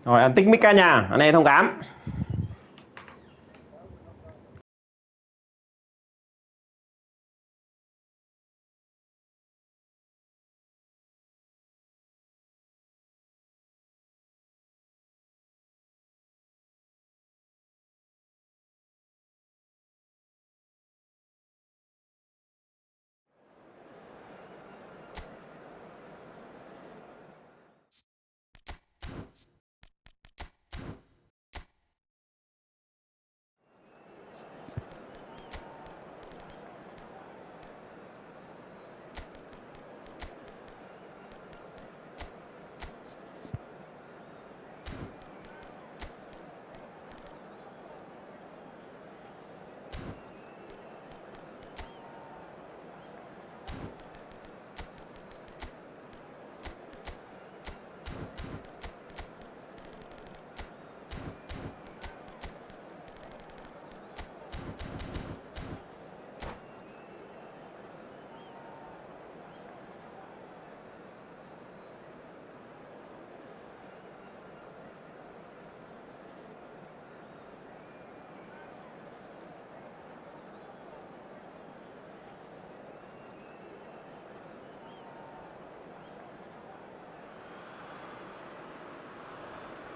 Rồi anh tích mic ca nhà, anh em thông cảm.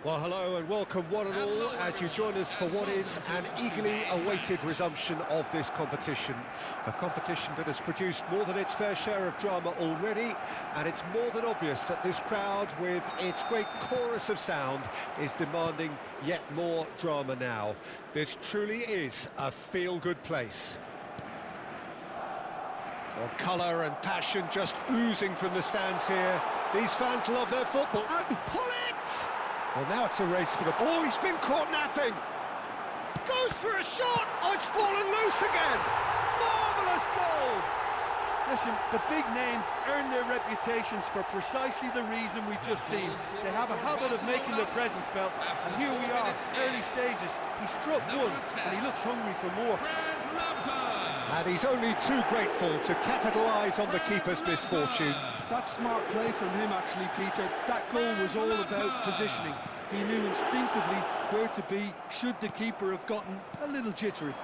Well, hello and welcome one and all as you join us for what is an eagerly awaited resumption of this competition. A competition that has produced more than its fair share of drama already, and it's more than obvious that this crowd, with its great chorus of sound, is demanding yet more drama now. This truly is a feel-good place. Well, colour and passion just oozing from the stands here. These fans love their football. And pull it! Well, now it's a race for the ball. He's been caught napping. Goes for a shot. Oh, it's fallen loose again. Marvellous goal. Listen, the big names earn their reputations for precisely the reason we've just seen. They have a habit of making their presence felt, and here we are, early stages. He struck one, and he looks hungry for more. And he's only too grateful to capitalise on the keeper's misfortune. That's smart play from him, actually, Peter. That goal was all about positioning. He knew instinctively where to be should the keeper have gotten a little jittery.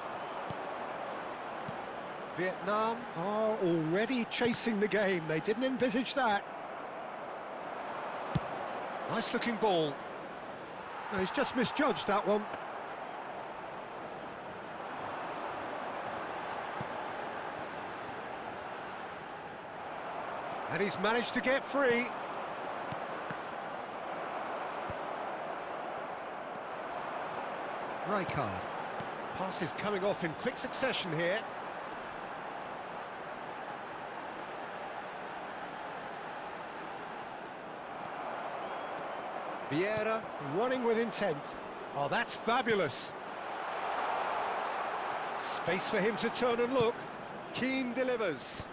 Vietnam are already chasing the game. They didn't envisage that. Nice looking ball. No, he's just misjudged that one. And he's managed to get free. Rijkaard. Pass is coming off in quick succession here. Vieira running with intent. Oh, that's fabulous. Space for him to turn and look. Keane delivers.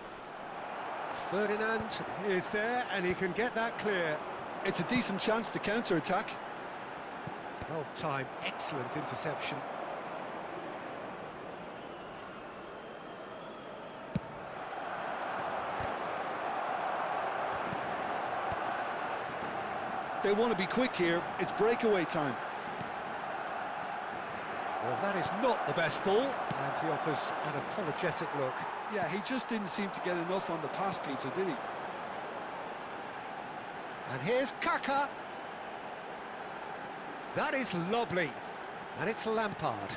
Ferdinand is there, and he can get that clear. It's a decent chance to counter-attack. Well timed, excellent interception. They want to be quick here. It's breakaway time. Well, that is not the best ball, and he offers an apologetic look. Yeah, he just didn't seem to get enough on the pass, Peter, did he? And here's Kaka. That is lovely. And it's Lampard.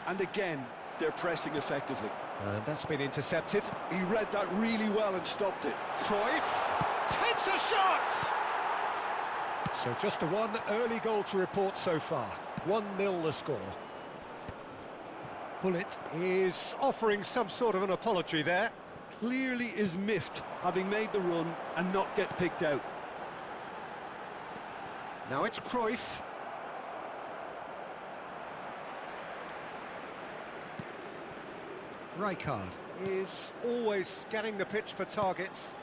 And again, they're pressing effectively. And that's been intercepted. He read that really well and stopped it. Cruyff takes a shot! So just the one early goal to report so far. 1-0 the score. Hullet is offering some sort of an apology there. Clearly is miffed, having made the run and not get picked out. Now it's Cruyff. Rijkaard is always scanning the pitch for targets.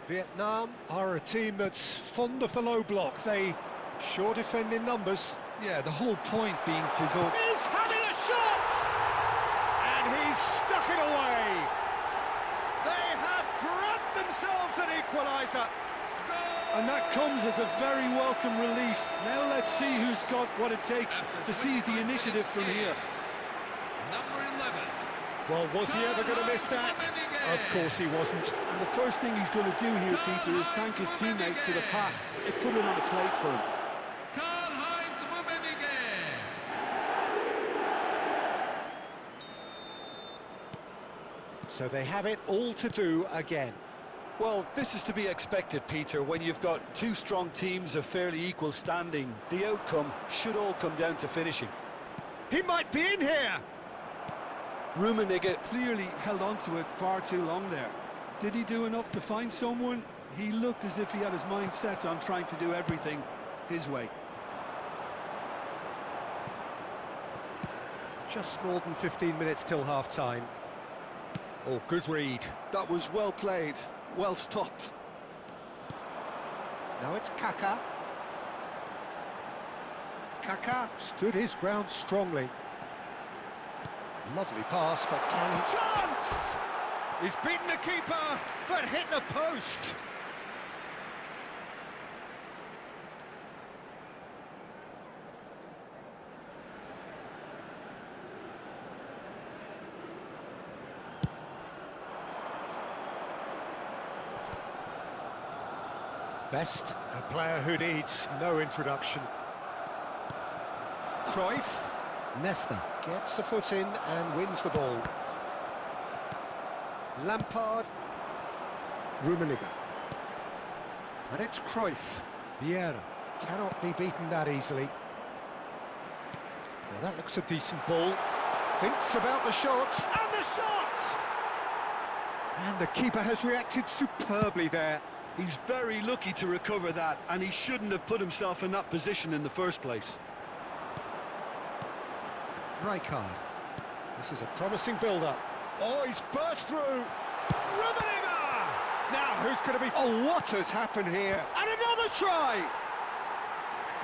Vietnam are a team that's fond of the low block. They sure defend in numbers. Yeah, the whole point being to go... He's having a shot! And he's stuck it away. They have grabbed themselves an equaliser. Goal! And that comes as a very welcome relief. Now let's see who's got what it takes to seize the initiative from here. Number 11. Well, was he ever going to miss that? Of course he wasn't. And the first thing he's going to do here, Peter, is thank his teammate for the pass. It put it on the plate for him. So they have it all to do again. Well, this is to be expected, Peter, when you've got two strong teams of fairly equal standing. The outcome should all come down to finishing. He might be in here! Rummenigge clearly held on to it far too long there. Did he do enough to find someone? He looked as if he had his mind set on trying to do everything his way. Just more than 15 minutes till half-time. Oh, good read. That was well played, well stopped. Now it's Kaká. Kaká stood his ground strongly. Lovely pass, but can he... Chance! He's beaten the keeper, but hit the post. Best, a player who needs no introduction. Cruyff. Nesta gets a foot in and wins the ball. Lampard. Rummenigge. And it's Cruyff. Vieira cannot be beaten that easily. Now that looks a decent ball. Thinks about the shot. And the shot! And the keeper has reacted superbly there. He's very lucky to recover that, and he shouldn't have put himself in that position in the first place. Rijkaard. This is a promising build-up. Oh, he's burst through. Rummenigge! Now, who's going to be... Oh, what has happened here? And another try!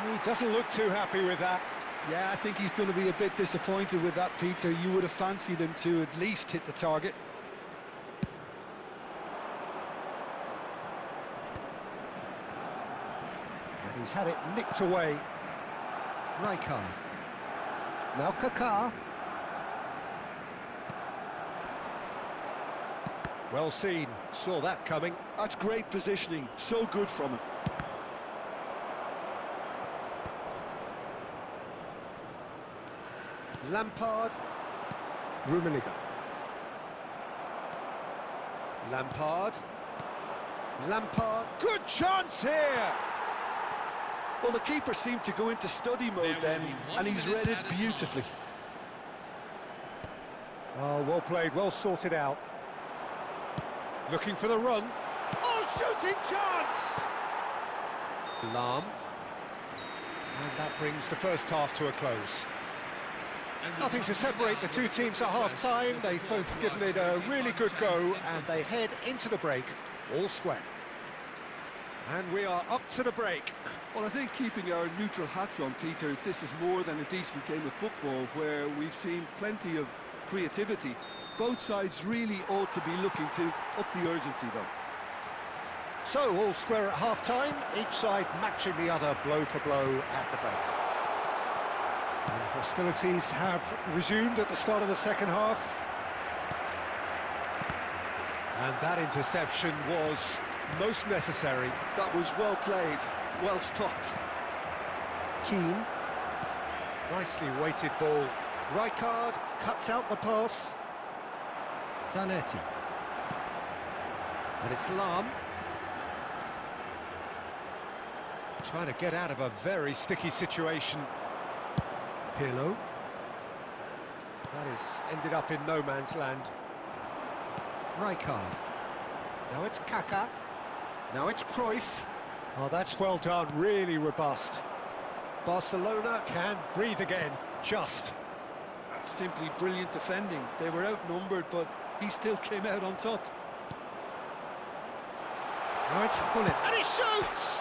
He doesn't look too happy with that. Yeah, I think he's going to be a bit disappointed with that, Peter. You would have fancied him to at least hit the target. And he's had it nicked away. Rijkaard. Now Kaká. Well seen, saw that coming. That's great positioning, so good from him. Lampard. Rummenigge. Lampard. Lampard. Good chance here! Well, the keeper seemed to go into study mode then, and he's read it beautifully. Oh, well played, well sorted out. Looking for the run. Oh, shooting chance! Lahm. And that brings the first half to a close. Nothing to separate the two teams at half-time. They've both given it a really good go, and they head into the break all square. And we are up to the break. Well, I think keeping our neutral hats on, Peter, this is more than a decent game of football where we've seen plenty of creativity. Both sides really ought to be looking to up the urgency, though. So, all square at half-time, each side matching the other blow for blow at the break. And hostilities have resumed at the start of the second half. And that interception was most necessary. That was well played, well stopped. Keane. Nicely weighted ball. Rijkaard cuts out the pass. Zanetti. And it's Lahm. Trying to get out of a very sticky situation. Pirlo. That is ended up in no man's land. Rijkaard. Now it's Kaká. Now it's Cruyff. Oh, that's well done, really robust. Barcelona can breathe again, just. That's simply brilliant defending. They were outnumbered, but he still came out on top. Now it's Hullet. And he shoots!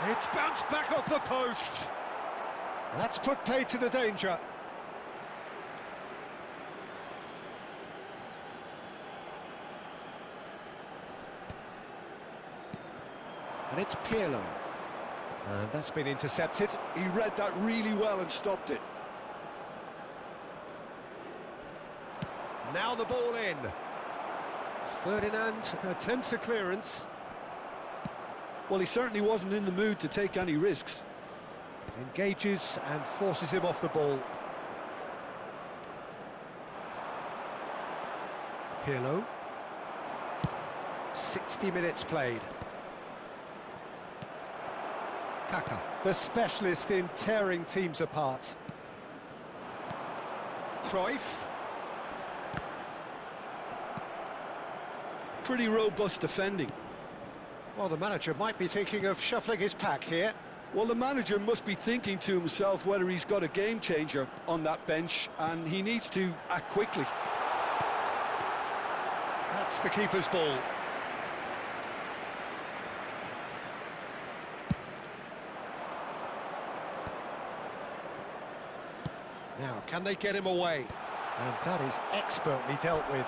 It's bounced back off the post. That's put paid to the danger. And it's Pirlo. And that's been intercepted. He read that really well and stopped it. Now the ball in. Ferdinand attempts a clearance. Well, he certainly wasn't in the mood to take any risks. Engages and forces him off the ball. Pirlo. 60 minutes played. Kaka, the specialist in tearing teams apart. Cruyff. Pretty robust defending. Well, the manager might be thinking of shuffling his pack here. Well, the manager must be thinking to himself whether he's got a game changer on that bench, and he needs to act quickly. That's the keeper's ball. Now, can they get him away? And that is expertly dealt with.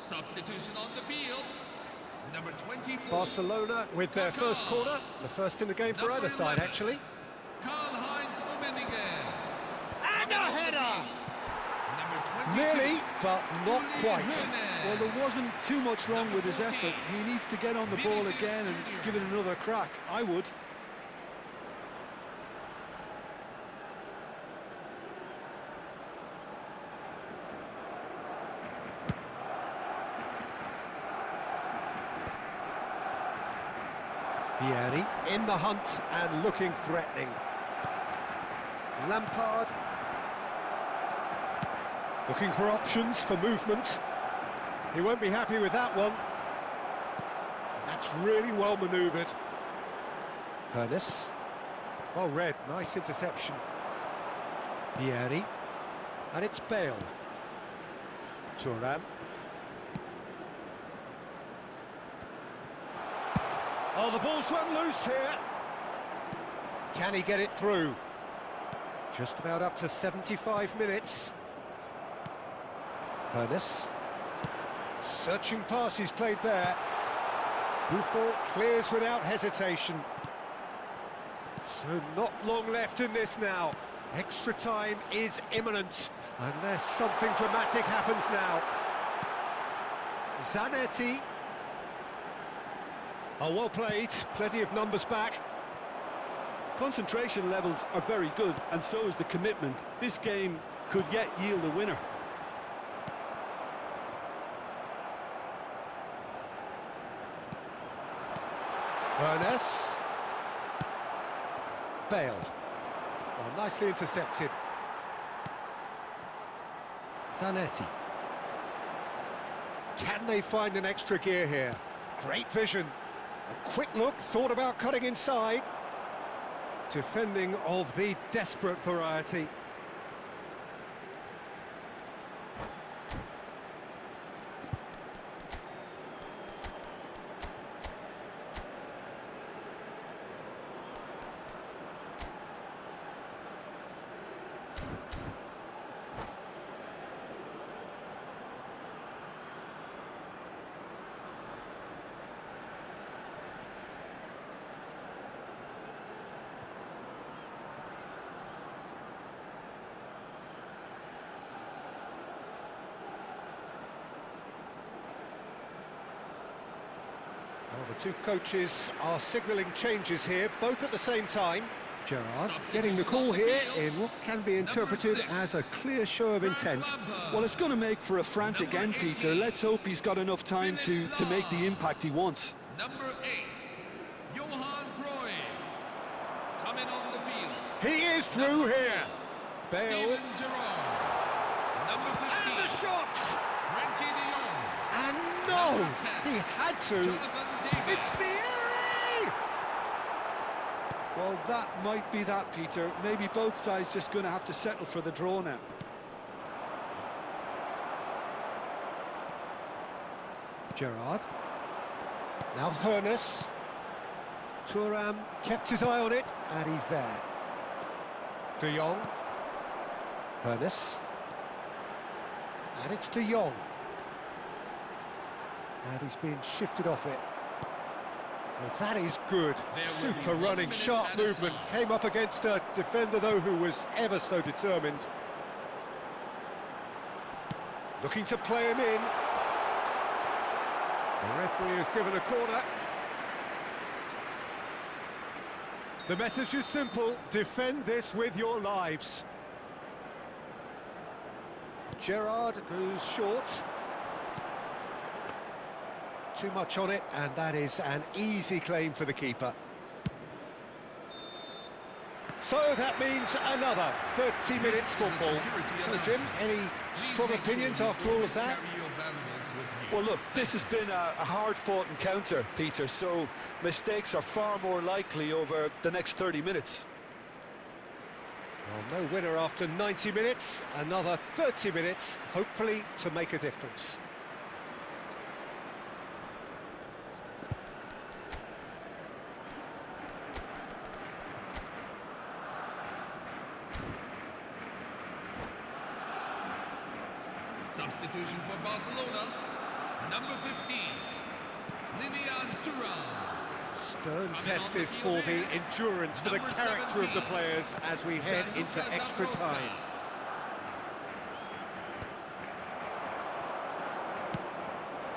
Substitution on the field. Number 24. Barcelona with their first corner. The first in the game for either side, actually. Karl-Heinz Rummenigge. And a header! Number 22. Nearly, but not quite. Well, there wasn't too much wrong with his effort. He needs to get on the ball again and give it another crack. I would. Vieri in the hunt and looking threatening. Lampard looking for options for movement. He won't be happy with that one. And that's really well manoeuvred. Hernes. Well read, nice interception. Vieri. And it's Bale. Thuram. Oh, the ball's run loose here. Can he get it through? Just about up to 75 minutes. Hernes. Searching pass he's played there. Buffon clears without hesitation. So not long left in this now. Extra time is imminent. Unless something dramatic happens now. Zanetti. Oh, well played. Plenty of numbers back. Concentration levels are very good, and so is the commitment. This game could yet yield a winner. Hernes. Bale. Well, nicely intercepted. Zanetti. Can they find an extra gear here? Great vision. A quick look, thought about cutting inside. Defending of the desperate variety. Well, the two coaches are signalling changes here, both at the same time. Gerrard getting the call here in what can be interpreted as a clear show of intent. Well, it's going to make for a frantic end, Peter. Let's hope he's got enough time to make the impact he wants. Number 8, Johan Cruyff. Coming on the field. He is through here. Bale. Steven Gerrard. Number 15. And the shot! Frankie de Jong. And no! He had to. Jonathan David. It's Vieri! Well, that might be that, Peter. Maybe both sides just going to have to settle for the draw now. Gerrard. Now Hoeneß. Thuram kept his eye on it, and he's there. De Jong. Hoeneß. And it's De Jong. And he's being shifted off it. Well, that is good. There will be Super 1 running, minute sharp at a movement. time. Came up against a defender, though, who was ever so determined. Looking to play him in. The referee has given a corner. The message is simple: defend this with your lives. Gerrard goes short. Too much on it, and that is an easy claim for the keeper. So that means another 30 minutes football. So, Jim, any strong opinions after all of that? Well, look, this has been a hard-fought encounter, Peter, so mistakes are far more likely over the next 30 minutes. Well, no winner after 90 minutes. Another 30 minutes, hopefully, to make a difference. Substitution for Barcelona. Number 15. Lilian Thuram. Stern test this for the endurance, for the Number character of the 17. players as we head into extra time.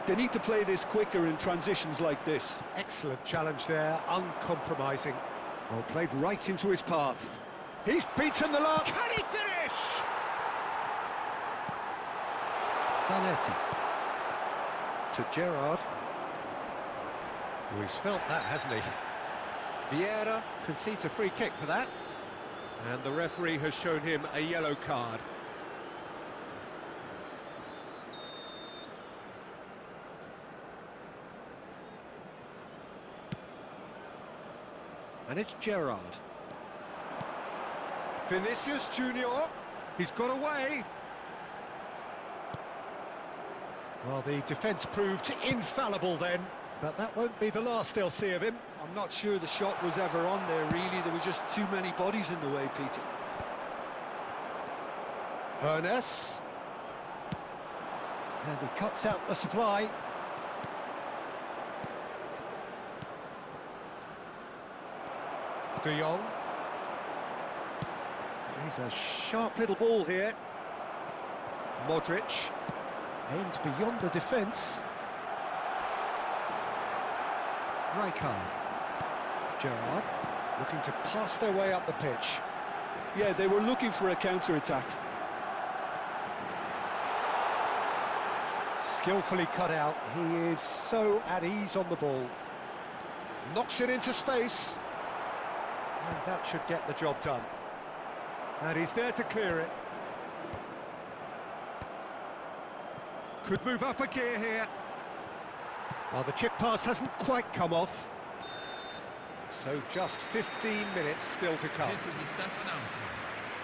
They need to play this quicker in transitions like this. Excellent challenge there, uncompromising. Well, played right into his path. He's beaten the mark. Can he finish? Zanetti. To Gerrard. Oh, he's felt that, hasn't he? Vieira concedes a free kick for that. And the referee has shown him a yellow card. And it's Gerrard. Vinicius Junior. He's got away. Well, the defence proved infallible then, but that won't be the last they'll see of him. I'm not sure the shot was ever on there, really. There were just too many bodies in the way, Peter. Hoeneß. And he cuts out the supply. De Jong. He's a sharp little ball here. Modric. Aimed beyond the defence. Rijkaard. Gerrard. Looking to pass their way up the pitch. Yeah, they were looking for a counter-attack. Skillfully cut out. He is so at ease on the ball. Knocks it into space. And that should get the job done. And he's there to clear it. Could move up a gear here. Well, the chip pass hasn't quite come off. So just 15 minutes still to come. This is a staff announcement.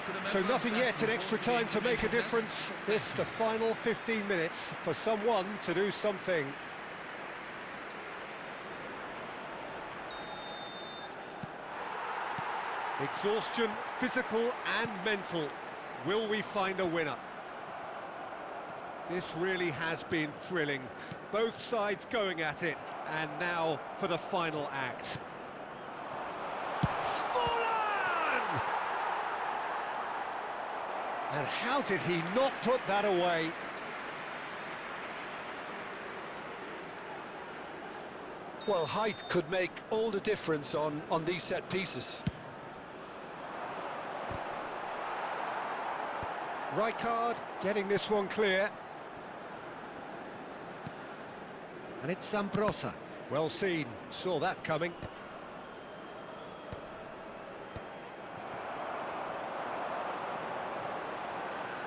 To the So member nothing staff yet in before extra the time game to make a begins. difference. This the final 15 minutes for someone to do something. Exhaustion, physical and mental. Will we find a winner? This really has been thrilling. Both sides going at it, and now for the final act. Fallen! And how did he not put that away? Well, height could make all the difference on these set pieces. Rijkaard getting this one clear. And it's Zambrotta. Well seen, saw that coming.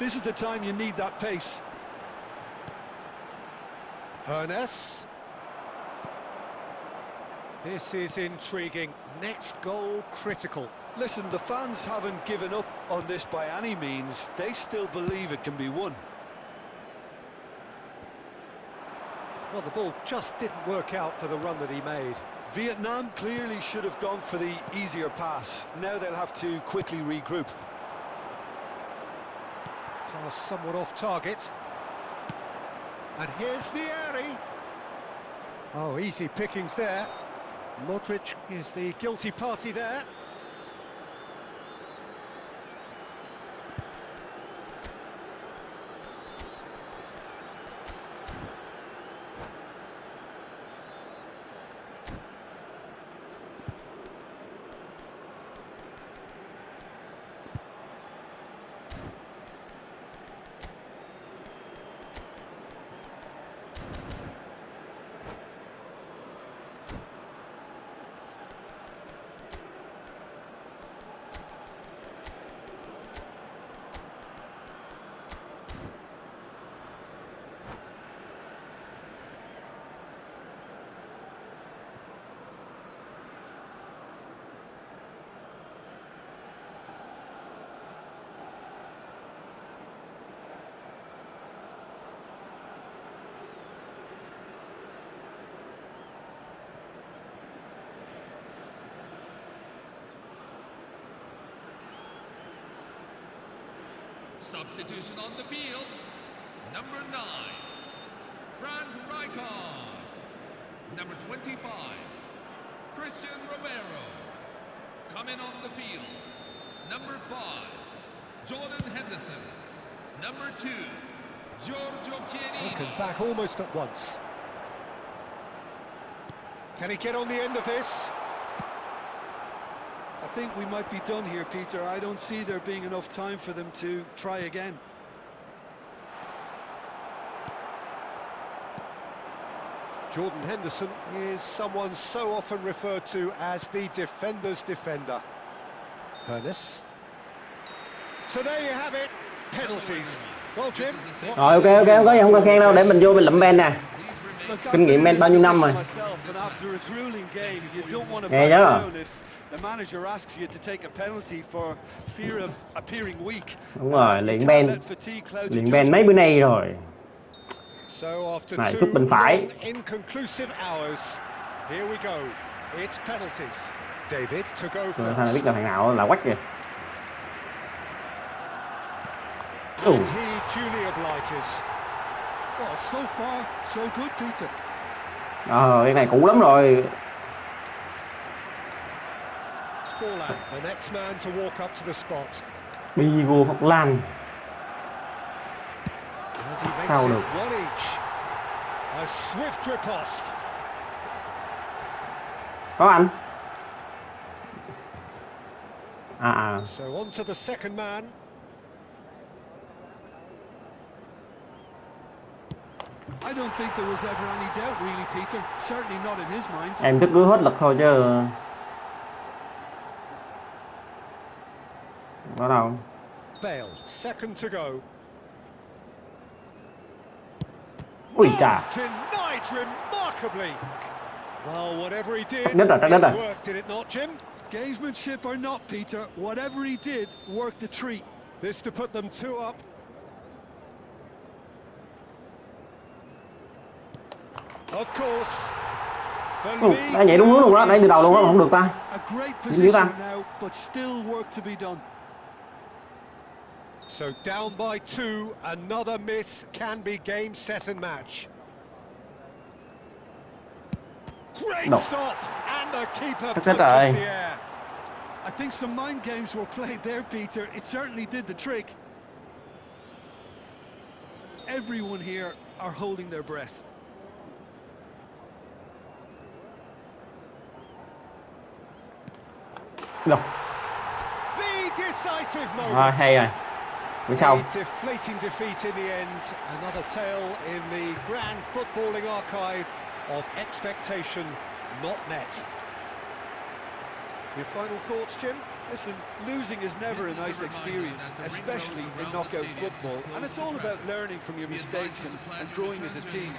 This is the time you need that pace. Hernes. This is intriguing. Next goal critical. Listen, the fans haven't given up on this by any means. They still believe it can be won. Well, the ball just didn't work out for the run that he made. Vietnam clearly should have gone for the easier pass. Now they'll have to quickly regroup. Pass somewhat off target. And here's Vieri. Oh, easy pickings there. Modric is the guilty party there. Substitution on the field. Number 9, Frank Rijkaard. Number 25, Christian Romero. Coming on the field. Number 5, Jordan Henderson. Number 2, Giorgio Chiellini. Taken back almost at once. Can he get on the end of this? I think we might be done here, Peter. I don't see there being enough time for them to try again. Jordan Henderson is someone so often referred to as the defender's defender. Hernes. So there you have it, penalties. Well, Jim. Rồi ok không cần khen đâu, để mình vô mình lụm Ben nè. Kinh nghiệm Ben bao nhiêu năm rồi. Nghe chưa? The manager asks you to take a penalty for fear of appearing weak. Đúng rồi, luyện Ben mấy bữa nay rồi. Này, chút bên phải. Inconclusive hours. Here we go. It's penalties. David to go Rồi first. thằng này biết là thằng nào là quách kìa. And he duly obliges. Well, so far, so good, Peter. Cái này cũ lắm rồi. The next man to walk up to the spot. Đi vô Học Lan. Sao được? One each. A swift riposte. Có anh. So on to the second man. I don't think there was ever any doubt, really, Peter. Certainly not in his mind. Em tức cứ hết lực thôi chứ. Có đâu. Bale, second to go. Ui chà. Denied remarkably. Well, whatever he did, Đất rồi. it worked, did it not, Jim? Gamesmanship or not, Peter, whatever he did worked the treat. This to put them 2 up. Of course. Đã nhảy đúng hướng luôn đó, nãy từ đầu luôn đó, không được ta. A great position now, but still work to be done. So down by 2, another miss can be game, set and match. Great stop, and the keeper punches the air. I think some mind games were played there, Peter. It certainly did the trick. Everyone here are holding their breath. Được. The decisive moment. Rồi, hay rồi. Bữa sau. A deflating defeat in the end. Another tale in the grand footballing archive of expectation not met. Your final thoughts, Jim? Listen, losing is never a nice experience, especially in knockout football, and it's all about learning from your mistakes and growing as a team.